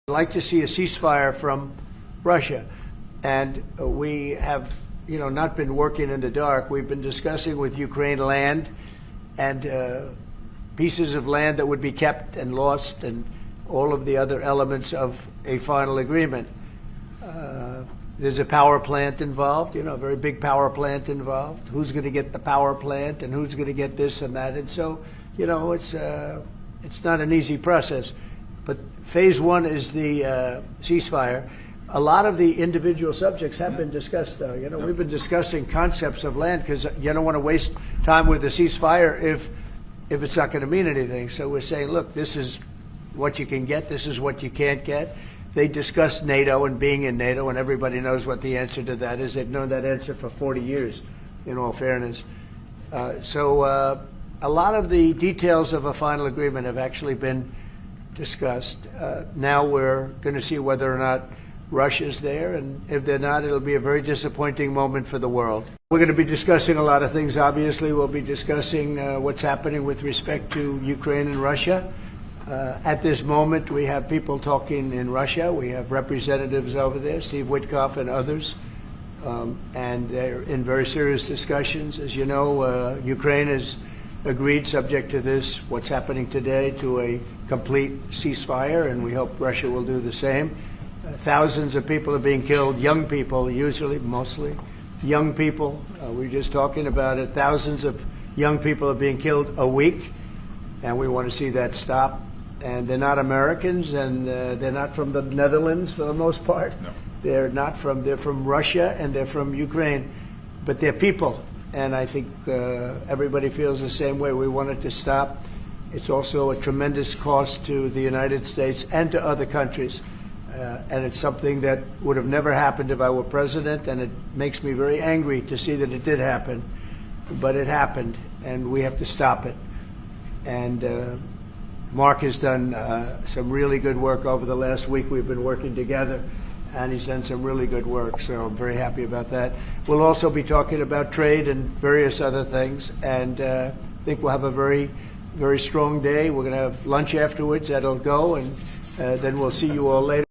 I'd like to see a ceasefire from Russia, and we have, not been working in the dark. We've been discussing with Ukraine land and pieces of land that would be kept and lost, and all of the other elements of a final agreement. There's a power plant involved, a very big power plant involved. Who's going to get the power plant, and who's going to get this and that? And so, it's not an easy process. But phase one is the ceasefire. A lot of the individual subjects have been discussed, though. We've been discussing concepts of land because you don't want to waste time with the ceasefire if it's not going to mean anything. So we're saying, look, this is what you can get. This is what you can't get. They discussed NATO and being in NATO, and everybody knows what the answer to that is. They've known that answer for 40 years, in all fairness. So a lot of the details of a final agreement have actually been discussed. Now we're going to see whether or not Russia's there, and if they're not, it'll be a very disappointing moment for the world. We're going to be discussing a lot of things. Obviously, we'll be discussing what's happening with respect to Ukraine and Russia. At this moment, we have people talking in Russia. We have representatives over there, Steve Witkoff and others, and they're in very serious discussions. As you know, Ukraine has agreed, subject to this, what's happening today, to a complete ceasefire, and we hope Russia will do the same. Thousands of people are being killed, young people, usually, mostly young people. We were just talking about it. Thousands of young people are being killed a week, and we want to see that stop. And they're not Americans, and they're not from the Netherlands for the most part. No. They're from Russia, and they're from Ukraine, but they're people. And I think everybody feels the same way. We want it to stop. It's also a tremendous cost to the United States and to other countries. And it's something that would have never happened if I were president, and it makes me very angry to see that it did happen. But it happened, and we have to stop it. And Mark has done some really good work over the last week. We've been working together, and he's done some really good work, so I'm very happy about that. We'll also be talking about trade and various other things, and I think we'll have a very, very strong day. We're going to have lunch afterwards. That'll go, and then we'll see you all later.